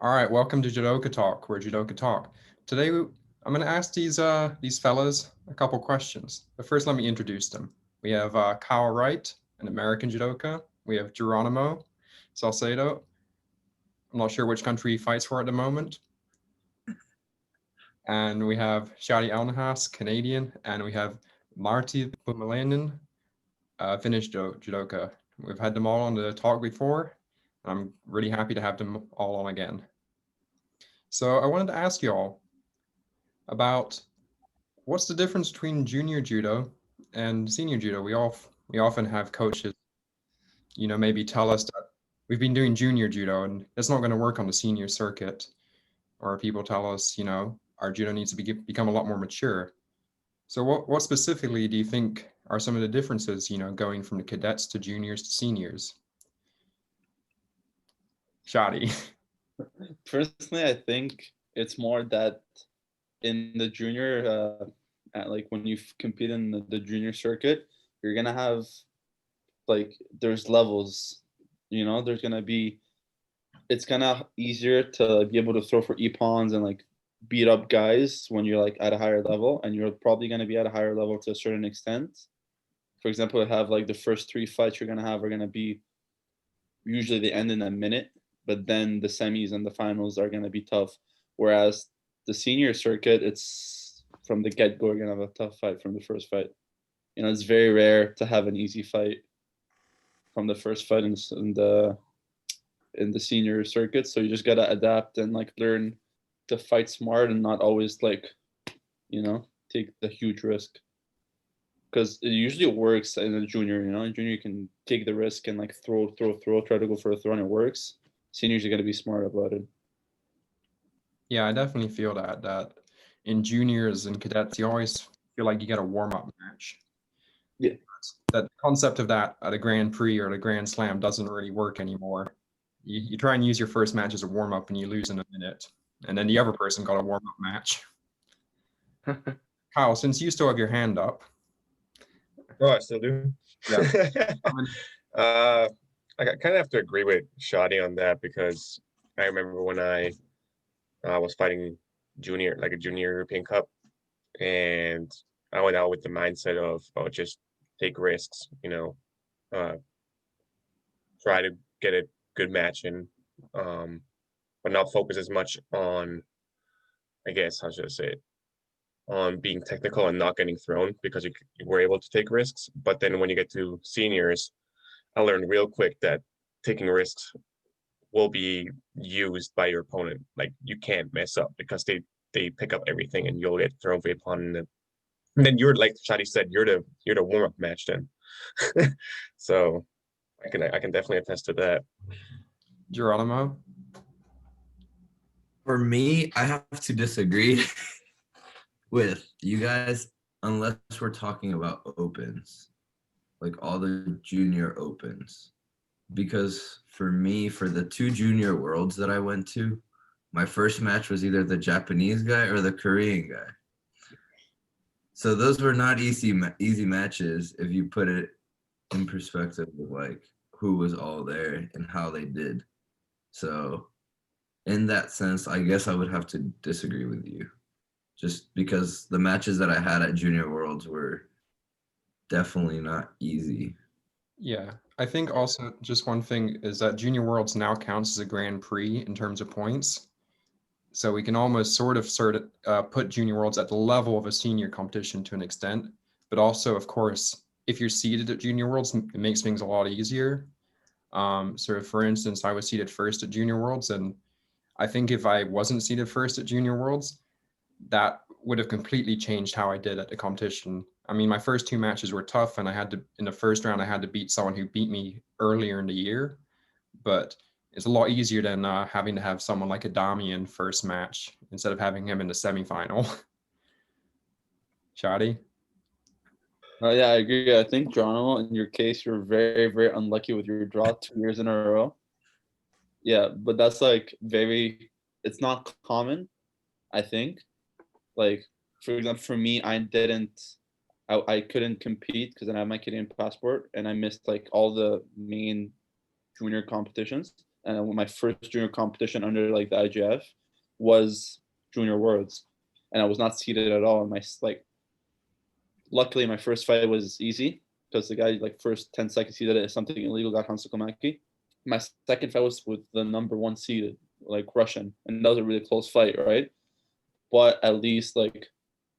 All right, welcome to Judoka Talk. We're Judoka Talk. Today, I'm going to ask these fellas a couple questions. But first, let me introduce them. We have Kyle Wright, an American judoka. We have Geronimo Saucedo. I'm not sure which country he fights for at the moment. And we have Shady El Nahas, Canadian, and we have Martti Puumalainen, Finnish judoka. We've had them all on the talk before. I'm really happy to have them all on again. So I wanted to ask you all about what's the difference between junior judo and senior judo. We often have coaches, maybe tell us that we've been doing junior judo and it's not going to work on the senior circuit, or people tell us, our judo needs to become a lot more mature. So what specifically do you think are some of the differences, going from the cadets to juniors to seniors? Shadi. Personally, I think it's more that in the junior, like when you compete in the junior circuit, you're gonna have like there's levels. There's gonna be it's kind of easier to be able to throw for epons and like beat up guys when you're like at a higher level, and you're probably gonna be at a higher level to a certain extent. For example, have like the first three fights you're gonna have are gonna be usually they end in a minute, but then the semis and the finals are gonna be tough. Whereas the senior circuit, it's from the get go, you're gonna have a tough fight from the first fight. It's very rare to have an easy fight from the first fight in the senior circuit. So you just gotta adapt and like learn to fight smart and not always like, take the huge risk. Because it usually works in a junior. In junior you can take the risk and like throw, try to go for a throw, and it works. Seniors are gonna be smart about it. Yeah, I definitely feel that in juniors and cadets, you always feel like you get a warm-up match. Yeah. That concept of that at a Grand Prix or at a Grand Slam doesn't really work anymore. You try and use your first match as a warm-up and you lose in a minute. And then the other person got a warm-up match. Kyle, since you still have your hand up. Oh, I still do? Yeah. I kind of have to agree with Shadi on that, because I remember when I was fighting like a junior European Cup, and I went out with the mindset of, oh, just take risks, try to get a good match in, but not focus as much on, I guess, how should I say it, on being technical and not getting thrown, because you were able to take risks. But then when you get to seniors, I learned real quick that taking risks will be used by your opponent. Like, you can't mess up, because they pick up everything and you'll get thrown for a pawn. And then you're, like Shadi said, you're the warm-up match then. So I can definitely attest to that. Geronimo? For me, I have to disagree with you guys, unless we're talking about opens, like all the junior opens. Because for me, for the two junior worlds that I went to, my first match was either the Japanese guy or the Korean guy. So those were not easy matches if you put it in perspective of like who was all there and how they did. So in that sense, I guess I would have to disagree with you, just because the matches that I had at Junior Worlds were definitely not easy. Yeah, I think also just one thing is that Junior Worlds now counts as a Grand Prix in terms of points. So we can almost sort of put Junior Worlds at the level of a senior competition to an extent. But also, of course, if you're seeded at Junior Worlds, it makes things a lot easier. So for instance, I was seeded first at Junior Worlds, and I think if I wasn't seeded first at Junior Worlds, that would have completely changed how I did at the competition. I mean, my first two matches were tough, and in the first round, I had to beat someone who beat me earlier in the year. But it's a lot easier than having to have someone like a Damian first match instead of having him in the semifinal. Shadi? Yeah, I agree. I think, Geronimo, in your case, you're very, very unlucky with your draw 2 years in a row. Yeah, but that's like it's not common, I think. Like, for example, for me, I couldn't compete because I have my Canadian passport, and I missed like all the main junior competitions. and my first junior competition under like the IGF was Junior Worlds, and I was not seeded at all. And luckily my first fight was easy because the guy like first 10 seconds he did it as something illegal, got Hansukomaki. My second fight was with the number 1 seeded like Russian, and that was a really close fight, right? But at least like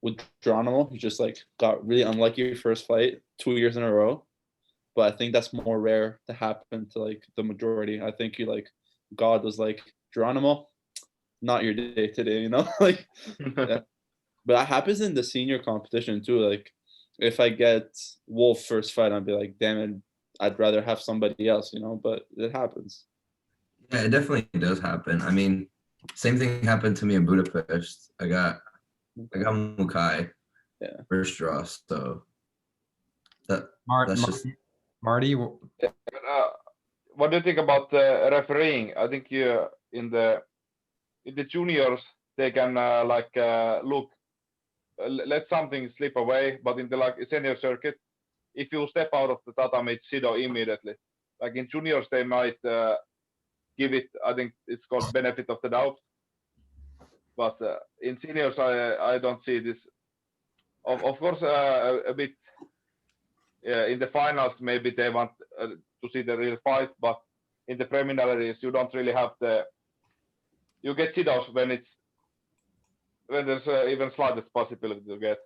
with Geronimo, he just like got really unlucky first fight 2 years in a row. But I think that's more rare to happen to like the majority. I think God was like, Geronimo, not your day today, you know? Like, yeah. But that happens in the senior competition too. Like, if I get Wolf first fight, I'd be like, damn it, I'd rather have somebody else, you know? But it happens. Yeah, it definitely does happen. I mean, same thing happened to me in Budapest. I got Mukai first draw, so that's just Marty. What do you think about refereeing? I think you in the juniors they can look, let something slip away, but in the like senior circuit, if you step out of the tatami, it's Judo immediately. Like in juniors, they might give it. I think it's called benefit of the doubt. But in seniors, I don't see this. Of course, a bit in the finals, maybe they want to see the real fight, but in the preliminaries, you don't really have you get Judos when there's even slightest possibility to get.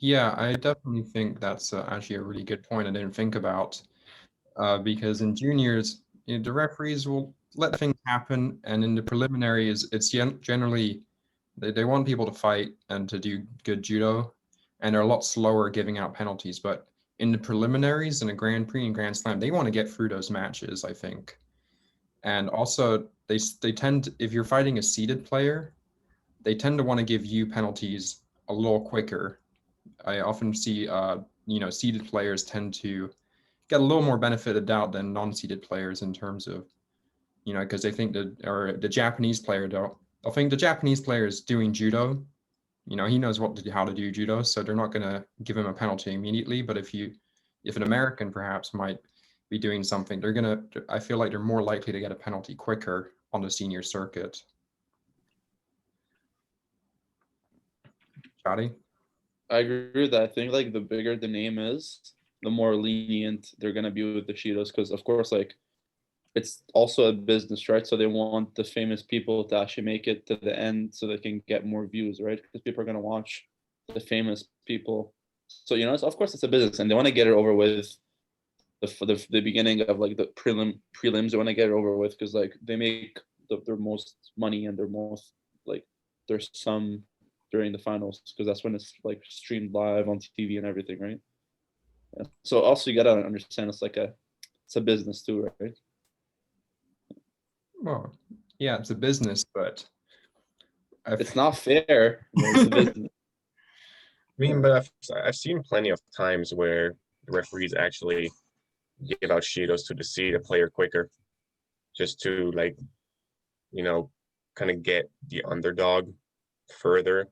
Yeah, I definitely think that's actually a really good point I didn't think about, because in juniors, the referees will let things happen, and in the preliminaries, it's generally they want people to fight and to do good judo, and they're a lot slower giving out penalties. But in the preliminaries, in a Grand Prix and Grand Slam, they want to get through those matches, I think. And also, they tend, if you're fighting a seeded player, they tend to want to give you penalties a little quicker. I often see, seeded players tend to get a little more benefit of doubt than non-seeded players in terms of, because they think the Japanese player, they'll think the Japanese player is doing judo. He knows how to do judo, so they're not going to give him a penalty immediately. But if an American perhaps might be doing something, I feel like they're more likely to get a penalty quicker on the senior circuit. Shadi? I agree with that. I think like the bigger the name is, the more lenient they're gonna be with the Shidos, because of course like it's also a business, right? So they want the famous people to actually make it to the end so they can get more views, right? Because people are gonna watch the famous people. So of course it's a business, and they want to get it over with. The beginning of like the prelims, they want to get it over with because like they make their most money and their most like there's some during the finals because that's when it's like streamed live on TV and everything, right? Yeah. So also you gotta understand it's a business too, right? Well, yeah, it's a business, but it's not fair. It's a business. I mean, but I've seen plenty of times where the referees actually give out Shidos to see the player quicker, just to kind of get the underdog further,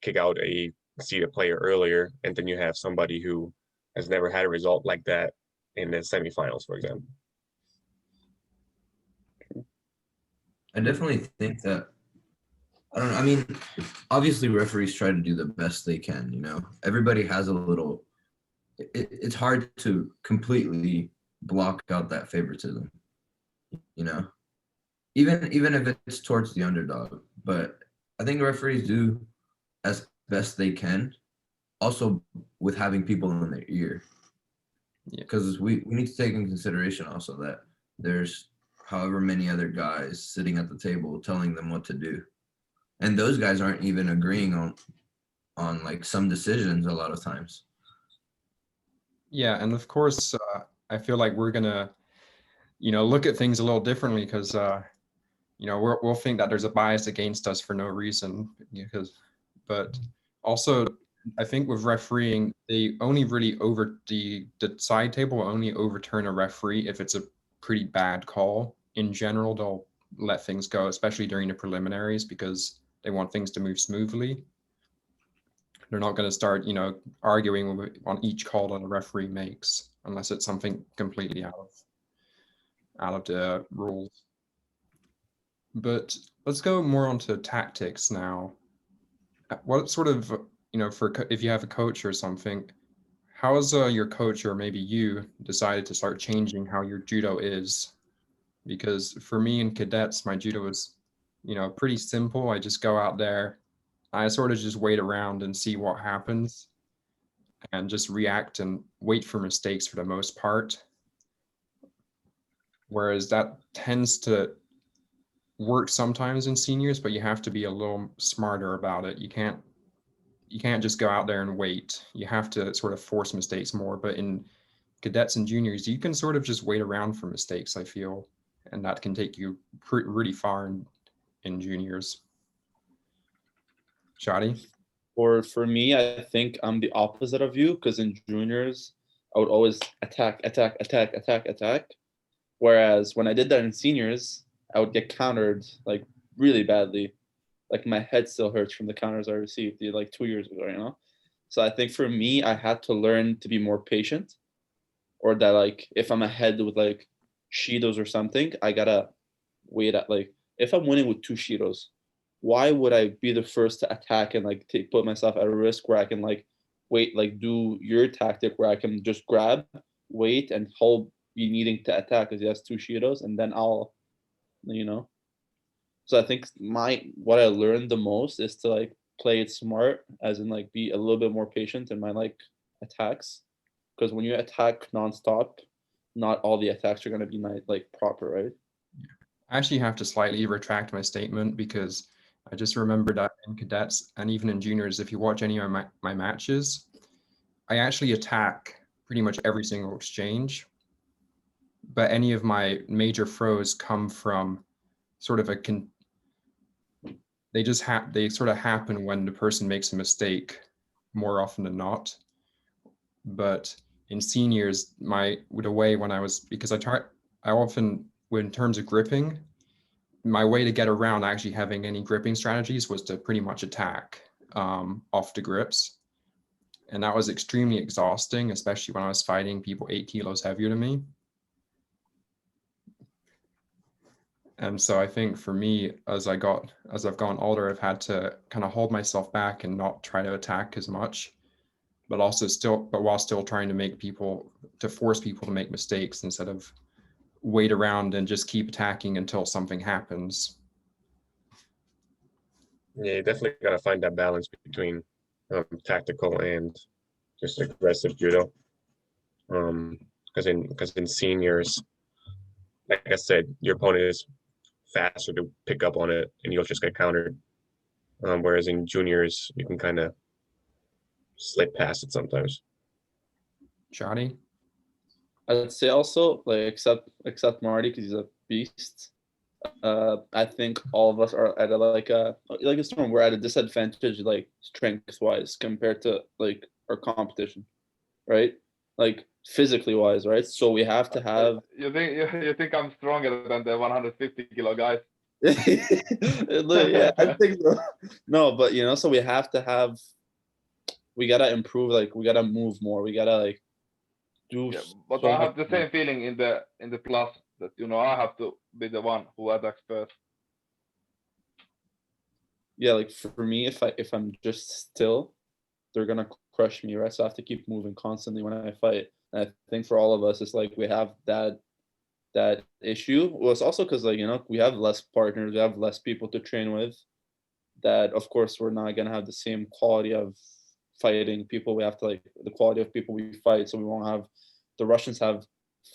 kick out a seeded player earlier, and then you have somebody who has never had a result like that in the semifinals, for example. I definitely think that, I don't know, I mean, obviously referees try to do the best they can, everybody has a little, it's hard to completely block out that favoritism, even if it's towards the underdog. But I think referees do as best they can, also with having people in their ear. Because we need to take into consideration also that there's however many other guys sitting at the table telling them what to do. And those guys aren't even agreeing on like some decisions a lot of times. Yeah, and of course, I feel like we're gonna, look at things a little differently because, we'll think that there's a bias against us for no reason. But also, I think with refereeing, they only really the side table will only overturn a referee if it's a pretty bad call. In general, they'll let things go, especially during the preliminaries, because they want things to move smoothly. They're not going to start, arguing on each call that a referee makes, unless it's something completely out of out of the rules. But let's go more onto tactics now. What sort of, if you have a coach or something, how has your coach or maybe you decided to start changing how your judo is? Because for me in cadets, my judo is, pretty simple. I just go out there, I sort of just wait around and see what happens and just react and wait for mistakes for the most part. Whereas that tends to work sometimes in seniors, but you have to be a little smarter about it. You can't just go out there and wait. You have to sort of force mistakes more. But in cadets and juniors, you can sort of just wait around for mistakes, I feel, and that can take you really far in juniors. Shadi? Or for me, I think I'm the opposite of you, because in juniors, I would always attack. Whereas when I did that in seniors, I would get countered like really badly. Like my head still hurts from the counters I received like 2 years ago, So I think for me, I had to learn to be more patient, or that like if I'm ahead with like Shidos or something, I gotta wait at like if I'm winning with 2 Shidos, why would I be the first to attack and like put myself at a risk where I can like wait, like do your tactic where I can just grab, wait, and hold, be needing to attack because he has 2 Shidos, and then I'll. So I think what I learned the most is to like play it smart, as in like be a little bit more patient in my like attacks, because when you attack nonstop, not all the attacks are gonna be like proper, right? I actually have to slightly retract my statement because I just remembered that in cadets and even in juniors, if you watch any of my matches, I actually attack pretty much every single exchange. But any of my major throws come from sort of they sort of happen when the person makes a mistake more often than not. But in seniors, the way when I was, because I often, in terms of gripping, my way to get around actually having any gripping strategies was to pretty much attack off the grips. And that was extremely exhausting, especially when I was fighting people 8 kilos heavier than me. And so I think for me, as I've gone older, I've had to kind of hold myself back and not try to attack as much, but while still trying to force people to make mistakes instead of wait around and just keep attacking until something happens. Yeah, you definitely got to find that balance between tactical and just aggressive judo. Because in seniors, like I said, your opponent is faster to pick up on it, and you'll just get countered. Whereas in juniors, you can kind of slip past it sometimes. Shadi? I'd say also like except Marty, because he's a beast. I think all of us are at a storm. We're at a disadvantage, like strength wise, compared to like our competition, right? Like physically wise, right? So we have to have. You think I'm stronger than the 150 kilo guys? Yeah, I think so. No, but so we have to have. We gotta improve. Like we gotta move more. We gotta like do. Yeah, but so I have much the same feeling in the plus that I have to be the one who attacks first. Yeah, like for me, if I'm just still, they're gonna crush me, right? So I have to keep moving constantly when I fight. And I think for all of us, it's like we have that issue. Well, it's also because like we have less partners, we have less people to train with. That of course we're not gonna have the same quality of fighting people. We have to like the quality of people we fight, so we won't have. The Russians have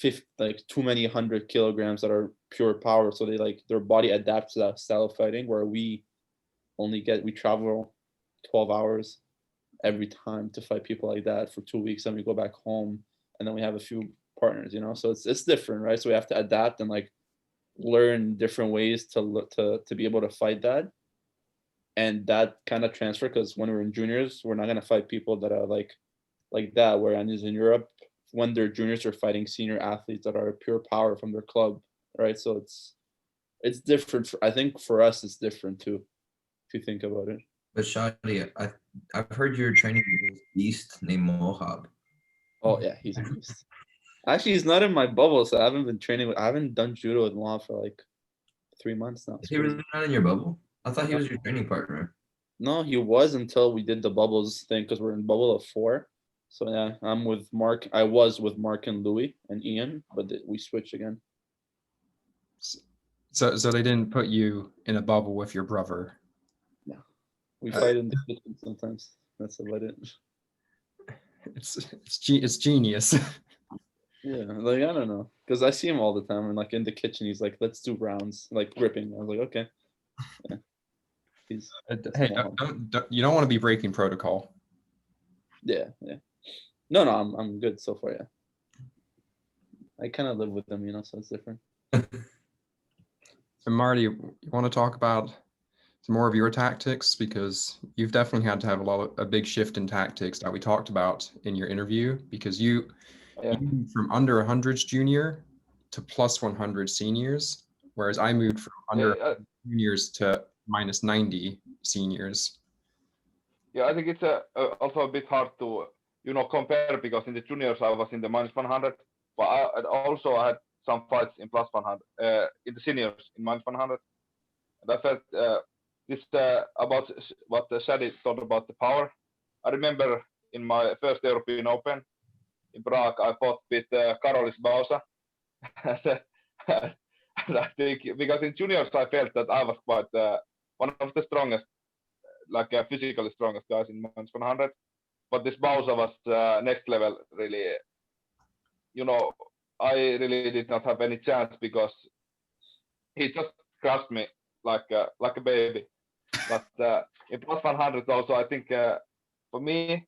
50, like too many 100 kilograms that are pure power, so they like their body adapts to that style of fighting, where we travel 12 hours every time to fight people like that for 2 weeks, and we go back home, and then we have a few partners, so it's different, right? So we have to adapt and like learn different ways to be able to fight that, and that kind of transfer, because when we're in juniors, we're not going to fight people that are like that, whereas in Europe, when they're juniors, they're fighting senior athletes that are pure power from their club, right? So it's different. I think for us it's different too, if you think about it. But Shadi, I've heard you're training with this beast named Mohab. Oh yeah, he's a beast. Actually, he's not in my bubble, so I haven't been training with. I haven't done judo with Law for like 3 months now. Is he really not in your bubble? I thought he was your training partner. No, he was until we did the bubbles thing because we're in bubble of 4. So yeah, I'm with Mark. I was with Mark and Louis and Ian, but we switched again. So they didn't put you in a bubble with your brother. We fight in the kitchen sometimes. That's about it. It's genius. Yeah, like I don't know, because I see him all the time, and like in the kitchen, he's like, "Let's do rounds," like gripping. I was like, "Okay." Yeah. Hey, you don't want to be breaking protocol. Yeah. No, I'm good so far. Yeah, I kind of live with them, so it's different. And Marty, you want to talk about some more of your tactics, because you've definitely had to have a big shift in tactics that we talked about in your interview, because you moved from under 100s junior to plus 100 seniors, whereas I moved from under juniors to minus 90 seniors. Yeah, I think it's also a bit hard to compare, because in the juniors I was in the minus 100, but I had some fights in plus 100 in the seniors in minus 100, and I felt this about what Shady thought about the power. I remember in my first European Open in Prague, I fought with Karolis Bausa. And I think because in juniors I felt that I was quite one of the strongest, like physically strongest guys in minus 100. But this Bausa was next level, really. I really did not have any chance because he just crushed me like a baby. But in plus 100 also, I think for me,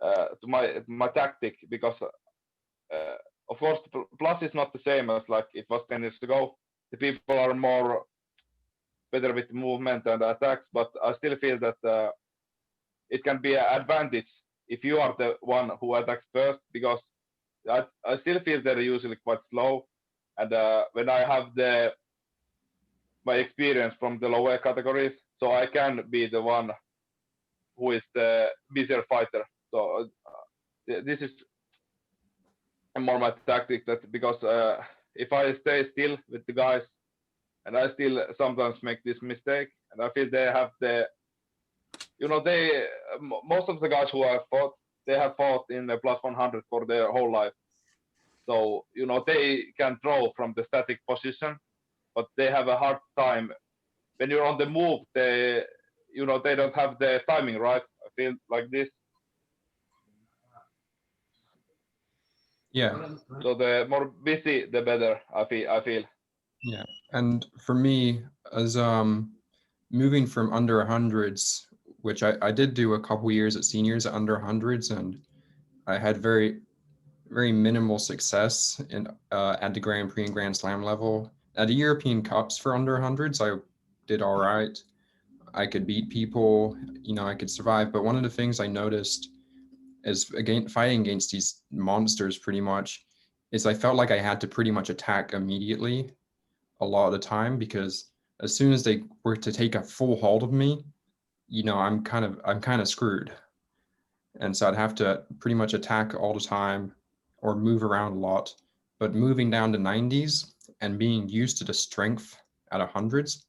to my tactic, because of course plus is not the same as like it was 10 years ago. The people are more better with movement and attacks, but I still feel that it can be an advantage if you are the one who attacks first, because I still feel they're usually quite slow, and when I have my experience from the lower categories, so I can be the one who is the busier fighter. So this is more my tactic, that because if I stay still with the guys, and I still sometimes make this mistake, and I feel they have most of the guys who have fought, they have fought in the plus 100 for their whole life. So, they can throw from the static position, but they have a hard time. When you're on the move, they don't have the timing right. I feel like this. Yeah. So the more busy, the better, I feel. Yeah. And for me, as moving from under 100s, which I did do a couple years at seniors at under 100s, and I had very, very minimal success in at the Grand Prix and Grand Slam level. At the European Cups for under 100s, I did all right. I could beat people, I could survive. But one of the things I noticed is fighting against these monsters pretty much is I felt like I had to pretty much attack immediately a lot of the time, because as soon as they were to take a full hold of me, I'm kind of screwed. And so I'd have to pretty much attack all the time or move around a lot. But moving down to 90s and being used to the strength at 100s,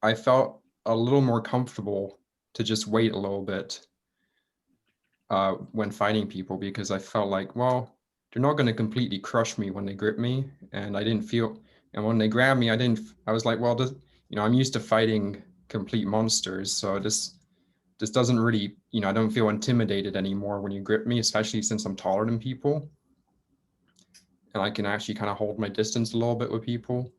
I felt a little more comfortable to just wait a little bit when fighting people, because I felt like, well, they're not going to completely crush me when they grip me. And I didn't feel, and when they grabbed me, I was like, well, I'm used to fighting complete monsters. So this doesn't really, I don't feel intimidated anymore when you grip me, especially since I'm taller than people. And I can actually kind of hold my distance a little bit with people.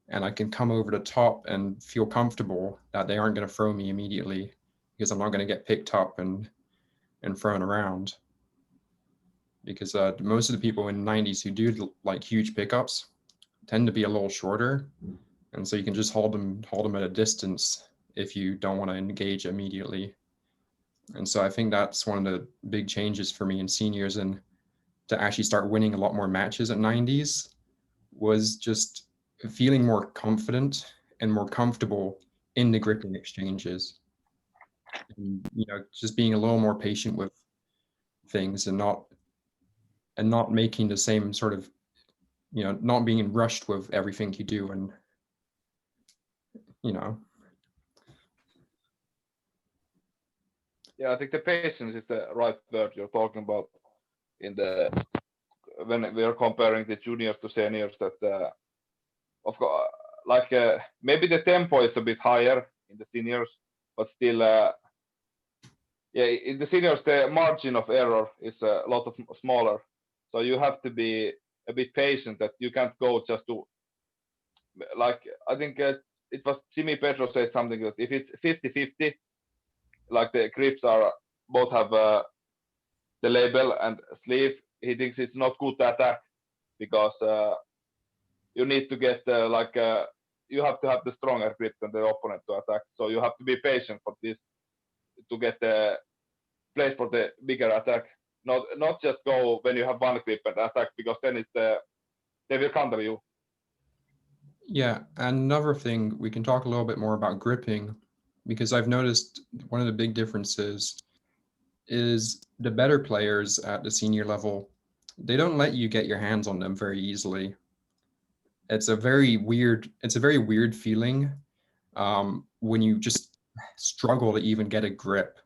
And I can come over the top and feel comfortable that they aren't going to throw me immediately, because I'm not going to get picked up and thrown around. Because most of the people in the 90s who do like huge pickups tend to be a little shorter. And so you can just hold them at a distance if you don't want to engage immediately. And so I think that's one of the big changes for me in seniors, and to actually start winning a lot more matches at 90s was just feeling more confident and more comfortable in the gripping exchanges. And, just being a little more patient with things and not and not making the same sort of, not being rushed with everything you do, and Yeah, I think the patience is the right word you're talking about when we are comparing the juniors to seniors. That of course, maybe the tempo is a bit higher in the seniors, but still, yeah, in the seniors the margin of error is a lot of smaller. So you have to be a bit patient. That you can't go just to I think it was Jimmy Pedro said something that if it's 50-50, like the grips are both have the label and sleeve, he thinks it's not good to attack because you need to get you have to have the stronger grip than the opponent to attack. So you have to be patient for this to get the place for the bigger attack. Not just go when you have one grip and attack, because then they will counter you. Yeah, another thing, we can talk a little bit more about gripping, because I've noticed one of the big differences is the better players at the senior level, they don't let you get your hands on them very easily. It's a very weird feeling when you just struggle to even get a grip.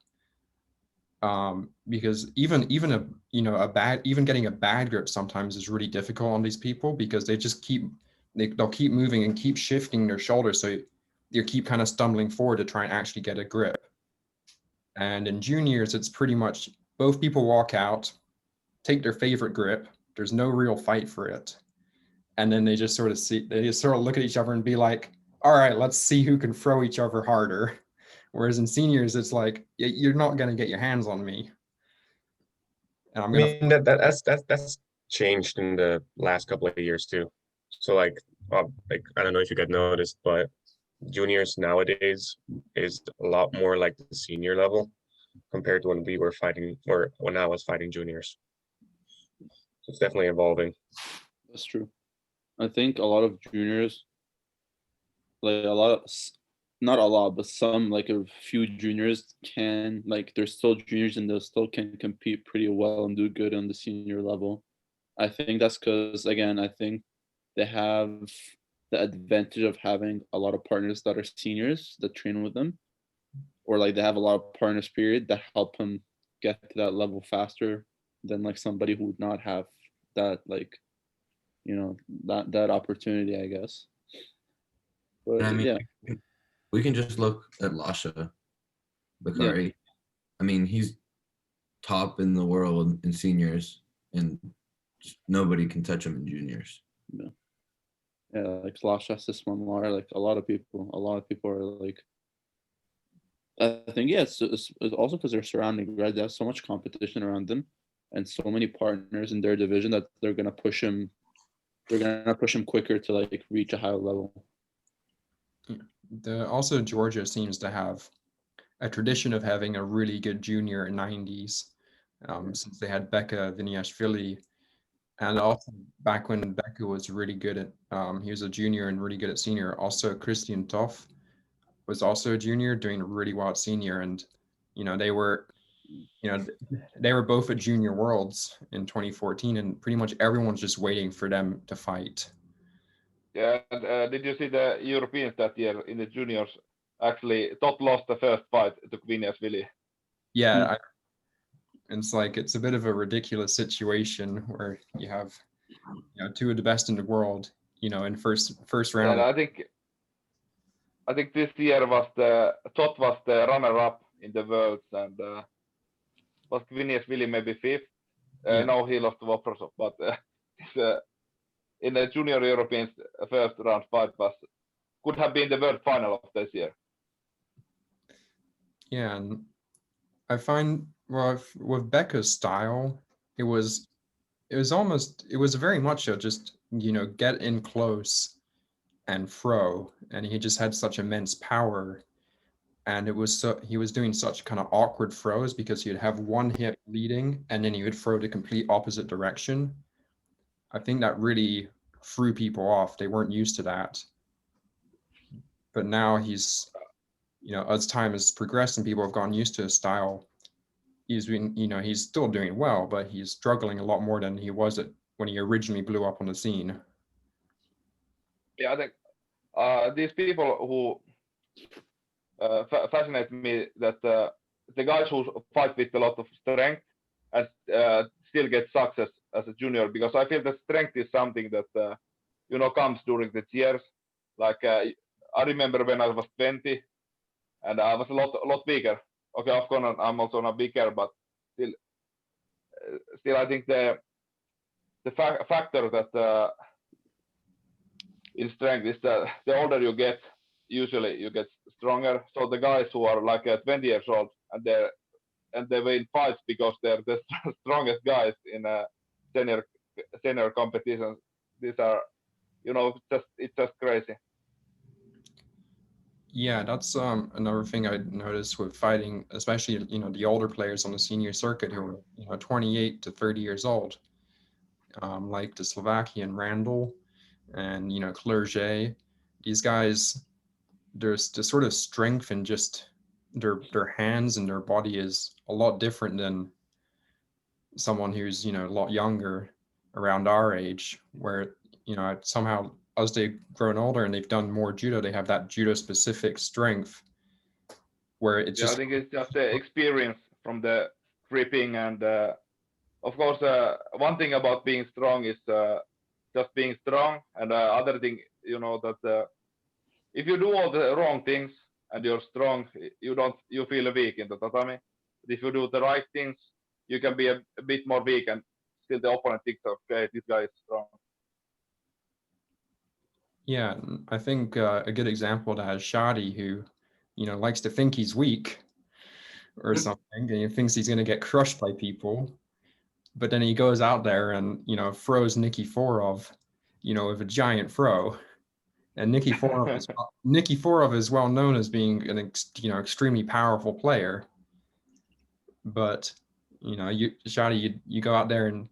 Because even getting a bad grip sometimes is really difficult on these people, because they just they'll keep moving and keep shifting their shoulders, so you keep kind of stumbling forward to try and actually get a grip. And in juniors, it's pretty much both people walk out, take their favorite grip. There's no real fight for it. And then they just sort of look at each other and be like, all right, let's see who can throw each other harder. Whereas in seniors, it's like, you're not going to get your hands on me. And I'm going to. That's changed in the last couple of years too. So like I don't know if you guys noticed, but juniors nowadays is a lot more like the senior level compared to when we were fighting, or when I was fighting juniors. So it's definitely evolving. That's true. I think a lot of juniors, not a lot, but some, like a few juniors can, they're still juniors and they still can compete pretty well and do good on the senior level. I think that's because, again, I think they have the advantage of having a lot of partners that are seniors that train with them, or they have a lot of partners period that help them get to that level faster than somebody who would not have that that opportunity, I guess. But I mean, yeah, we can just look at Lasha Bakari. Yeah. I mean, he's top in the world in seniors, and nobody can touch him in juniors. Yeah, Lasha Sismanlar, a lot of people are I think, yeah, it's also because they're surrounding, right? They have so much competition around them and so many partners in their division that they're gonna push him quicker to reach a higher level. Also, Georgia seems to have a tradition of having a really good junior in 90s, since they had Becca Viniashvili, and also back when Becca was really good at, he was a junior and really good at senior. Also, Christian Toff was also a junior doing really well at senior, and they were both at Junior Worlds in 2014, and pretty much everyone's just waiting for them to fight. Yeah, and did you see the Europeans that year in the juniors? Actually, Todd lost the first fight to Viniashvili. Yeah, it's a bit of a ridiculous situation where you have two of the best in the world, in first round. Yeah, I think this year Todd was the runner-up in the worlds, and was Viniashvili maybe fifth. No, he lost to Voprosov, but in the junior Europeans, first round fight could have been the world final of this year. Yeah, and I find, well, with Becca's style, it was very much a just get in close and throw, and he just had such immense power, and he was doing such kind of awkward throws because he'd have one hip leading and then he would throw the complete opposite direction. I think that really threw people off. They weren't used to that. But now he's, as time has progressed and people have gotten used to his style, he's still doing well, but he's struggling a lot more than he was when he originally blew up on the scene. Yeah, I think these people who fascinate me, that the guys who fight with a lot of strength and still get success as a junior, because I feel that strength is something that comes during the years. Like I remember when I was 20 and I was a lot bigger. Okay, of course I'm also not bigger, but still I think the factor that in strength is that the older you get, usually you get stronger. So the guys who are like 20 years old and they win fights because they're the strongest guys in senior competitions. These are, it's just crazy. Yeah, that's another thing I noticed with fighting, especially the older players on the senior circuit who are 28 to 30 years old, like the Slovakian Randall and Clerget. These guys, there's the sort of strength and just their hands and their body is a lot different than someone who's a lot younger, around our age, where somehow as they've grown older and they've done more judo, they have that judo specific strength where it's Yeah, I just think it's just the experience from the gripping, and of course one thing about being strong is just being strong, and other thing that if you do all the wrong things and you're strong, you feel weak in the tatami. But if you do the right things, you can be a bit more weak, and still the opponent thinks, okay, this guy is strong. yeah. I think a good example of that is Shadi, who likes to think he's weak or something, and he thinks he's going to get crushed by people, but then he goes out there and throws Nikiforov with a giant throw. And Nikiforov is well known as being an extremely powerful player, but Shadi, you go out there and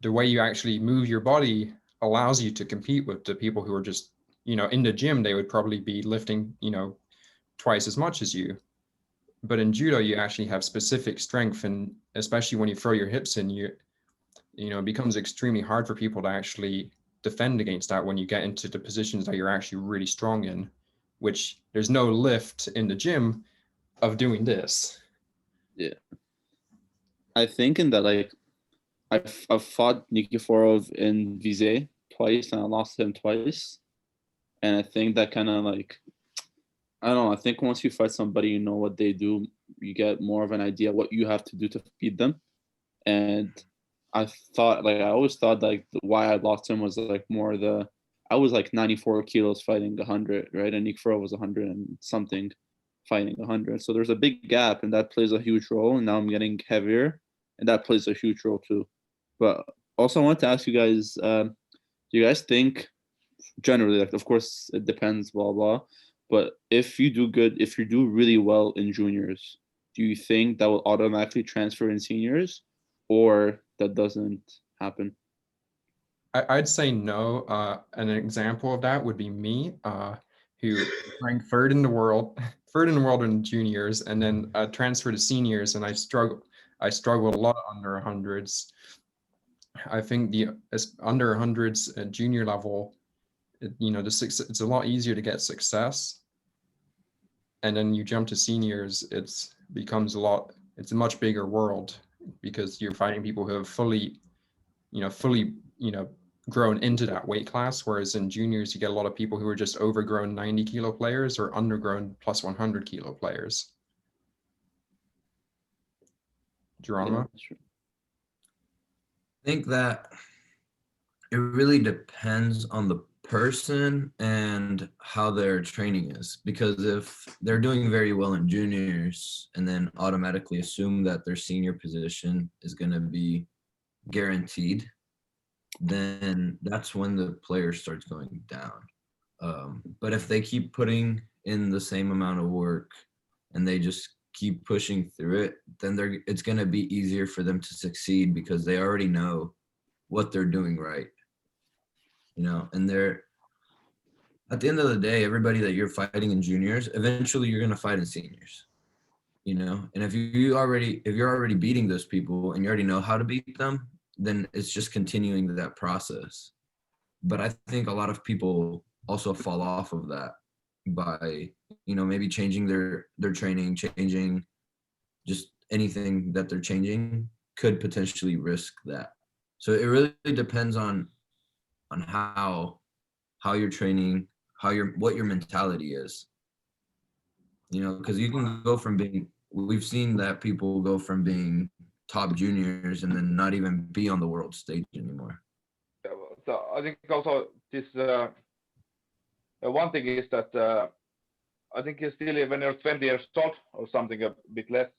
the way you actually move your body allows you to compete with the people who are just in the gym. They would probably be lifting twice as much as you, but in judo you actually have specific strength, and especially when you throw your hips in, it becomes extremely hard for people to actually defend against that when you get into the positions that you're actually really strong in, which there's no lift in the gym of doing this. Yeah. I think in that, like, I've fought Nikiforov in Vise twice and I lost him twice. And I think that kind of like, I don't know, I think once you fight somebody, you know what they do, you get more of an idea what you have to do to beat them. And I always thought like why I lost him was like more I was like 94 kilos fighting 100, right? And Nikiforov was 100 and something fighting 100. So there's a big gap, and that plays a huge role. And now I'm getting heavier, and that plays a huge role too. But also, I want to ask you guys: do you guys think, generally, like, of course, it depends, blah blah. But if you do really well in juniors, do you think that will automatically transfer in seniors, or that doesn't happen? I'd say no. An example of that would be me, who ranked third in the world in juniors, and then transferred to seniors, and I struggled a lot under hundreds. I think the under hundreds at junior level, it's a lot easier to get success, and then you jump to seniors, it's a much bigger world because you're fighting people who have fully grown into that weight class, whereas in juniors you get a lot of people who are just overgrown 90 kilo players or undergrown plus 100 kilo players. Geronimo? Yeah, I think that it really depends on the person and how their training is, because if they're doing very well in juniors and then automatically assume that their senior position is going to be guaranteed, then that's when the player starts going down. But if they keep putting in the same amount of work and they just keep pushing through it, then it's going to be easier for them to succeed because they already know what they're doing right. And at the end of the day, everybody that you're fighting in juniors, eventually you're going to fight in seniors. you know. And if you're already beating those people and you already know how to beat them, then it's just continuing that process. But I think a lot of people also fall off of that by, you know, maybe changing their training, changing just anything that they're changing could potentially risk that. So it really depends on how you're training, what your mentality is. You know, because you can go from we've seen that people go from being top juniors and then not even be on the world stage anymore. So I think also this one thing is that I think it's still when you're 20 years old or something a bit less,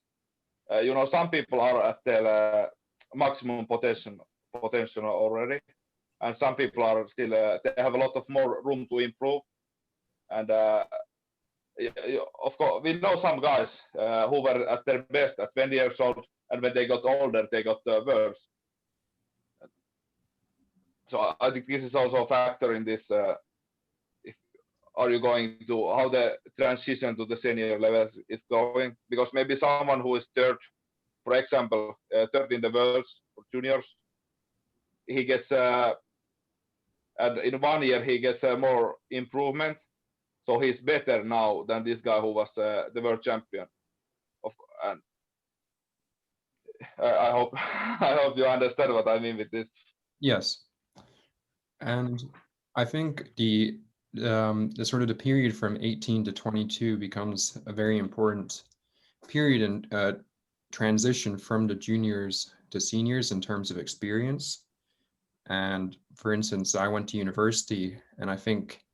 you know, some people are at their maximum potential already, and some people are still they have a lot of more room to improve. And of course, we know some guys who were at their best at 20 years old, and when they got older, they got worse. So I think this is also a factor in this. Are you going to how the transition to the senior levels is going? Because maybe someone who is third, for example, third in the world for juniors, he gets and in 1 year he gets more improvement, so he's better now than this guy who was the world champion. And I hope I hope you understand what I mean with this. Yes, and I think the sort of the period from 18 to 22 becomes a very important period in transition from the juniors to seniors in terms of experience. And for instance, I went to university, and I think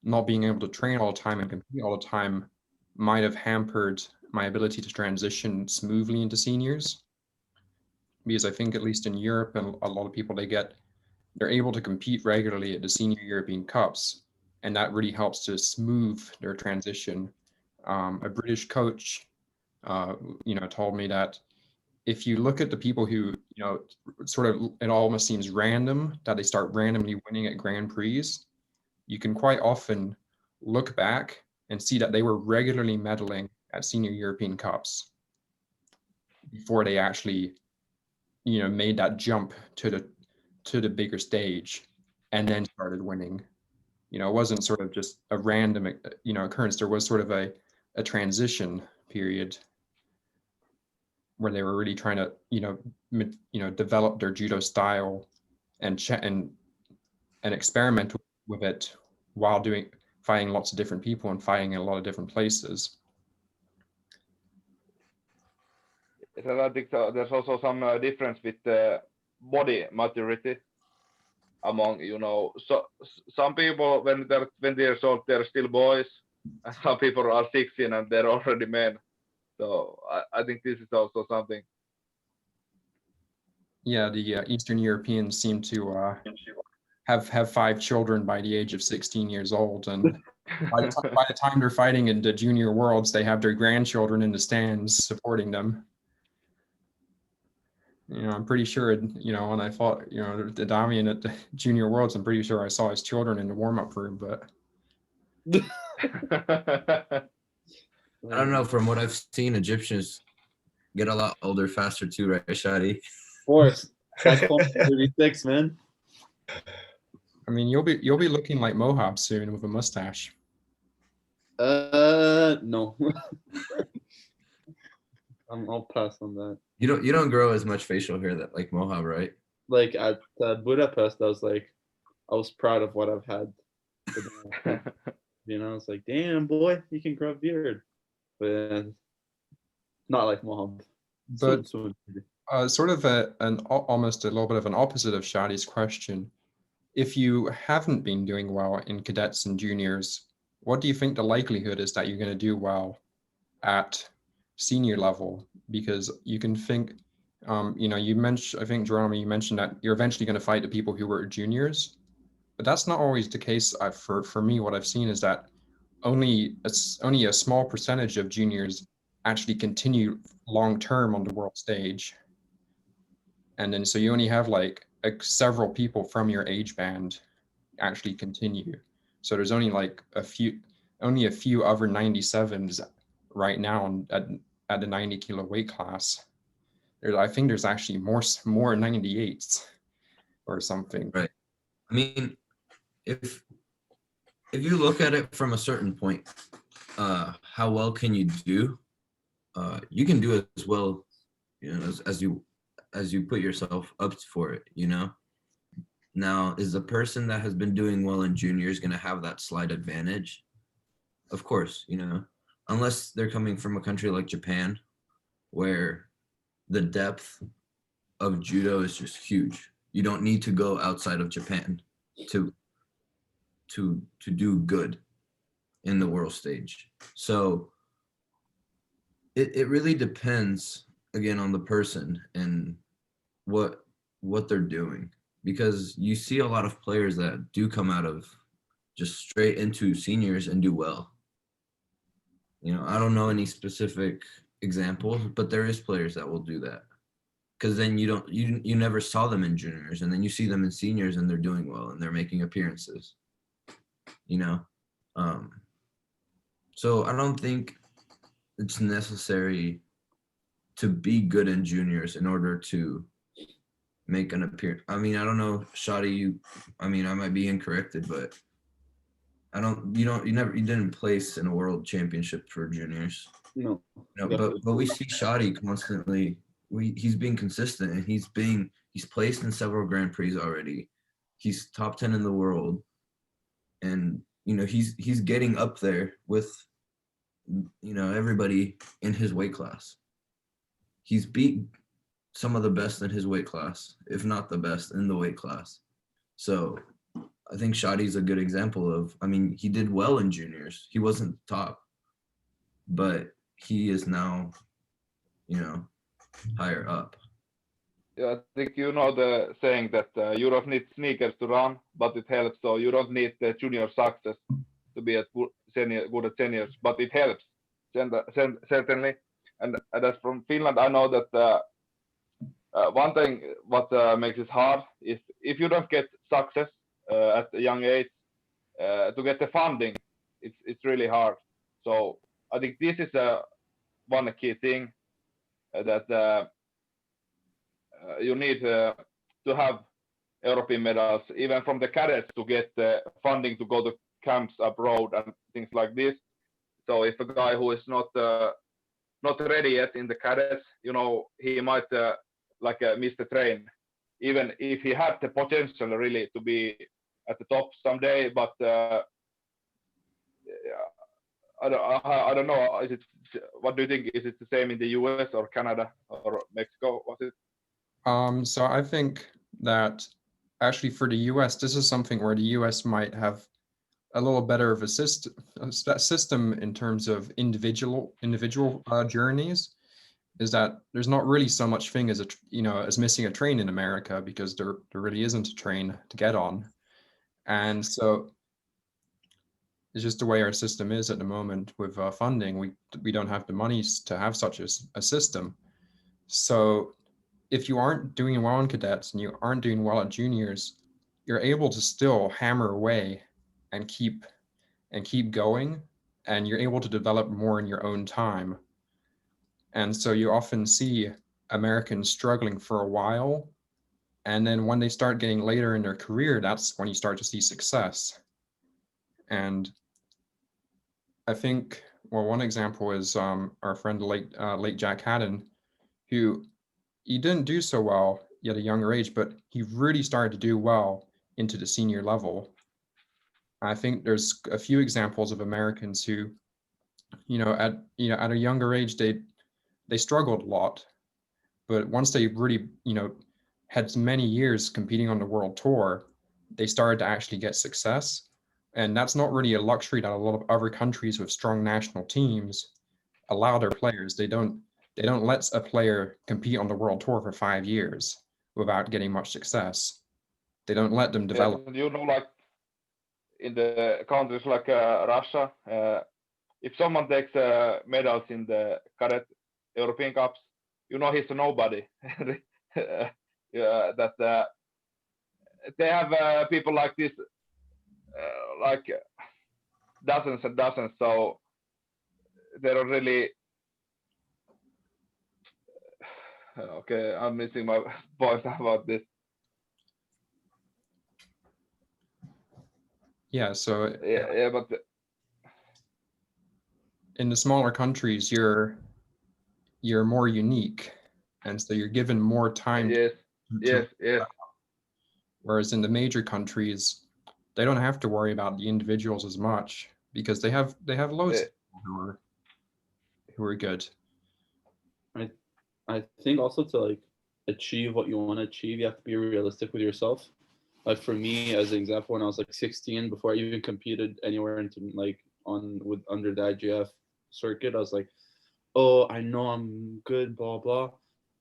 not being able to train all the time and compete all the time might have hampered my ability to transition smoothly into seniors. Because I think at least in Europe and a lot of people, they're able to compete regularly at the senior European Cups, and that really helps to smooth their transition. A British coach, you know, told me that if you look at the people who, you know, sort of, it almost seems random that they start randomly winning at Grand Prix, you can quite often look back and see that they were regularly medaling at senior European Cups before they actually, you know, made that jump to the bigger stage and then started winning. You know, it wasn't sort of just a random, you know, occurrence. There was sort of a transition period where they were really trying to, you know, develop their judo style and experiment with it while fighting lots of different people and fighting in a lot of different places. So I think there's also some difference with body maturity among, you know, so some people when they're 20 years old they're still boys, and some people are 16 and they're already men. So I think this is also something. Yeah, the Eastern Europeans seem to have 5 children by the age of 16 years old, and by the time they're fighting in the junior worlds, they have their grandchildren in the stands supporting them. You know, I'm pretty sure, you know, when I fought, you know, the Damian at the junior worlds, I'm pretty sure I saw his children in the warm-up room, but I don't know. From what I've seen, Egyptians get a lot older faster too, right, Shadi? Of course. That's 36, man. I mean, you'll be looking like Mohab soon with a mustache. No. I'll pass on that. You don't grow as much facial hair that like Mohab, right? Like at Budapest, I was proud of what I've had. You know, it's like, damn boy, you can grow a beard, but not like Mohab. But sort of almost a little bit of an opposite of Shadi's question. If you haven't been doing well in cadets and juniors, what do you think the likelihood is that you're going to do well at senior level? Because you can think, you know, you mentioned, I think, Geronimo, you mentioned that you're eventually going to fight the people who were juniors, but that's not always the case. For me, what I've seen is that only a small percentage of juniors actually continue long term on the world stage. And then so you only have like several people from your age band actually continue. So there's only like a few other 97s right now at the 90 kilo weight class. I think there's actually more 98s or something. Right. I mean, if you look at it from a certain point, how well can you do? You can do as well, you know, as you put yourself up for it, you know. Now, is the person that has been doing well in juniors going to have that slight advantage? Of course, you know, unless they're coming from a country like Japan, where the depth of judo is just huge. You don't need to go outside of Japan to do good in the world stage. So it really depends again on the person and what they're doing, because you see a lot of players that do come out of just straight into seniors and do well. You know, I don't know any specific examples, but there is players that will do that, because then you never saw them in juniors, and then you see them in seniors and they're doing well and they're making appearances, you know. So I don't think it's necessary to be good in juniors in order to make an appearance. I mean, I don't know, Shadi, I might be incorrected, but you didn't place in a world championship for juniors. No. No, but we see Shadi constantly. He's being consistent, and he's placed in several Grand Prix already. He's top 10 in the world, and you know he's getting up there with, you know, everybody in his weight class. He's beat some of the best in his weight class, if not the best in the weight class. So I think Shadi's a good example of, I mean, he did well in juniors. He wasn't top, but he is now, you know, higher up. Yeah, I think you know the saying that you don't need sneakers to run, but it helps. So you don't need the junior success to be good at seniors, but it helps certainly. And as from Finland, I know that one thing what makes it hard is if you don't get success at a young age, to get the funding, it's really hard. So I think this is one key thing that you need to have European medals, even from the cadets, to get funding to go to camps abroad and things like this. So if a guy who is not ready yet in the cadets, you know, he might miss the train, even if he had the potential really to be at the top someday. But I don't know. What do you think? Is it the same in the US or Canada or Mexico? Was it? So I think that actually for the US, this is something where the US might have a little better of a system in terms of individual journeys. Is that there's not really so much thing as as missing a train in America, because there really isn't a train to get on, and so it's just the way our system is at the moment with funding. We don't have the monies to have such a system. So if you aren't doing well in cadets and you aren't doing well at juniors, you're able to still hammer away and keep going, and you're able to develop more in your own time. And so you often see Americans struggling for a while, and then when they start getting later in their career, that's when you start to see success. And I think, well, one example is our friend late Jack Haddon, who he didn't do so well at a younger age, but he really started to do well into the senior level. I think there's a few examples of Americans who, at a younger age, they struggled a lot, but once they really, had many years competing on the world tour, they started to actually get success. And that's not really a luxury that a lot of other countries with strong national teams allow their players. They don't let a player compete on the world tour for 5 years without getting much success. They don't let them develop. Yes, you know, like in the countries like Russia, if someone takes medals in the cadet European Cups, you know he's a nobody. That they have people like this, like dozens and dozens. So they don't really Okay, I'm missing my point about this. Yeah, so Yeah, but in the smaller countries, you're more unique, and so you're given more time. yes, to- yes. Whereas in the major countries, they don't have to worry about the individuals as much because they have loads eh, of people who are good. I think also to like achieve what you want to achieve, you have to be realistic with yourself. Like for me, as an example, when I was like 16, before I even competed anywhere into like on with under the IGF circuit, I was like, oh, I know I'm good, blah blah.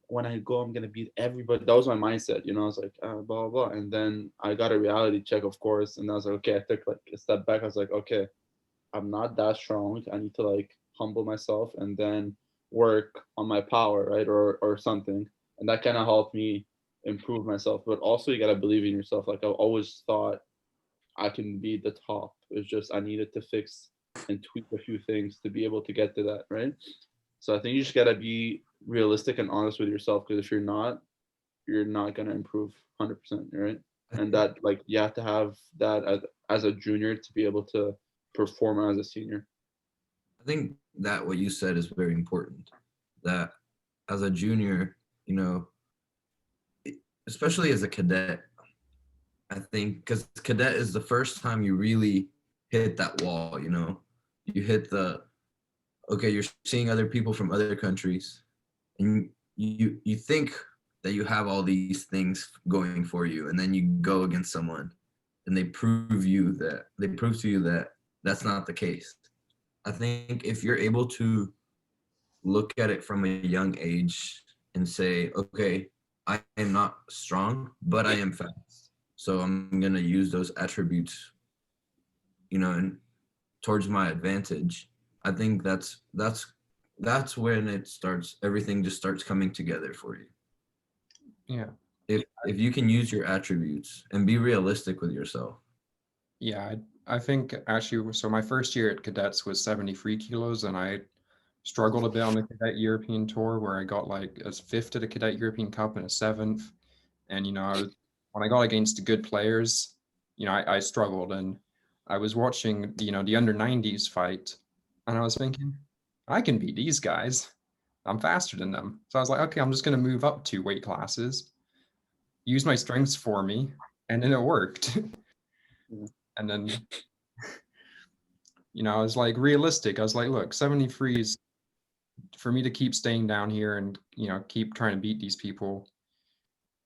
When I go, I'm gonna beat everybody. That was my mindset, you know. I was like, blah blah. And then I got a reality check, of course, and I was like, okay. I took like a step back. I was like, okay, I'm not that strong. I need to like humble myself and then work on my power, right? Or something. And that kind of helped me improve myself. But also you gotta believe in yourself. Like I always thought I can be the top. It's just I needed to fix and tweak a few things to be able to get to that, right? So I think you just gotta be realistic and honest with yourself because if you're not gonna improve 100%, right? And that like you have to have that as a junior to be able to perform as a senior. I think that what you said is very important. That as a junior, you know, especially as a cadet, I think because cadet is the first time you really hit that wall, you know, you hit the, okay, you're seeing other people from other countries and you think that you have all these things going for you, and then you go against someone and they prove to you that that's not the case. I think if you're able to look at it from a young age and say, okay, I am not strong, but I am fast. So I'm going to use those attributes, you know, and towards my advantage. I think that's when it starts, everything just starts coming together for you. Yeah. If you can use your attributes and be realistic with yourself. Yeah, I think actually, so my first year at cadets was 73 kilos, and I struggled a bit on the cadet European tour where I got like a fifth at the cadet European Cup and a seventh. And, when I got against the good players, I struggled, and I was watching, the under 90s fight, and I was thinking, I can beat these guys. I'm faster than them. So I was like, okay, I'm just going to move up 2 weight classes, use my strengths for me, and then it worked. And then, I was like realistic. I was like, look, 73 is for me to keep staying down here and, keep trying to beat these people.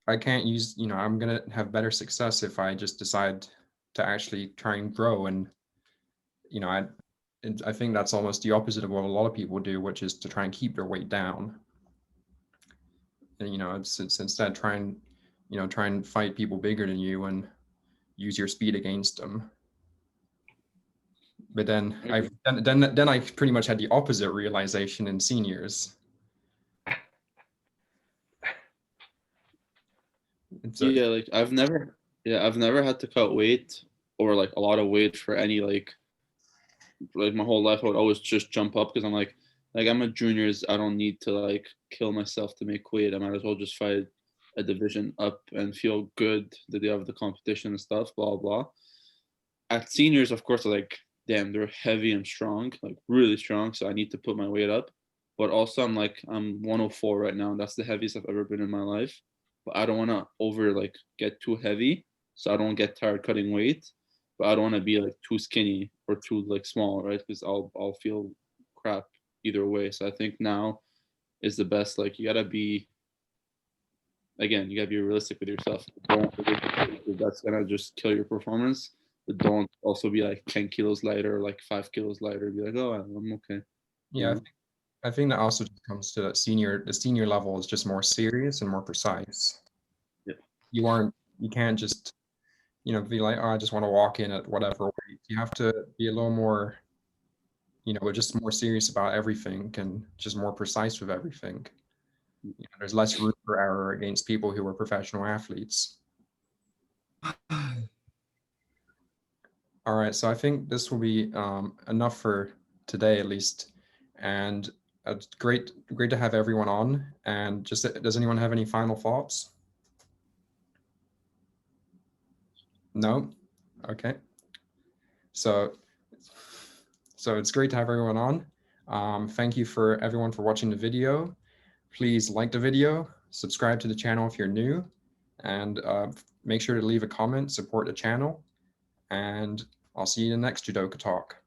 I can't use, I'm going to have better success if I just decide to actually try and grow. And, I think that's almost the opposite of what a lot of people do, which is to try and keep their weight down. And, it's instead try and fight people bigger than you and use your speed against them. But then I pretty much had the opposite realization in seniors. Yeah, like I've never had to cut weight or like a lot of weight for any like my whole life. I would always just jump up because I'm like I'm a juniors. I don't need to like kill myself to make weight. I might as well just fight a division up and feel good the day of the competition and stuff. Blah blah. At seniors, of course, like damn, they're heavy and strong, like really strong. So I need to put my weight up. But also, I'm 104 right now. That's the heaviest I've ever been in my life. But I don't want to get too heavy, so I don't get tired cutting weight. But I don't want to be like too skinny or too like small, right? Because I'll feel crap either way. So I think now is the best. Like you gotta be realistic with yourself. That's gonna just kill your performance. But don't also be like 10 kilos lighter or like 5 kilos lighter. Be like, oh, I'm okay. Yeah, I think that also just comes to the senior level is just more serious and more precise. Yeah. You can't just, be like, oh, I just want to walk in at whatever weight. You have to be a little more, just more serious about everything and just more precise with everything. There's less room for error against people who are professional athletes. All right, so I think this will be enough for today, at least. And It's great to have everyone on. And just, does anyone have any final thoughts? No? Okay. So it's great to have everyone on. Thank you for everyone for watching the video. Please like the video, subscribe to the channel if you're new, and make sure to leave a comment, support the channel, and I'll see you in the next Judoka Talk.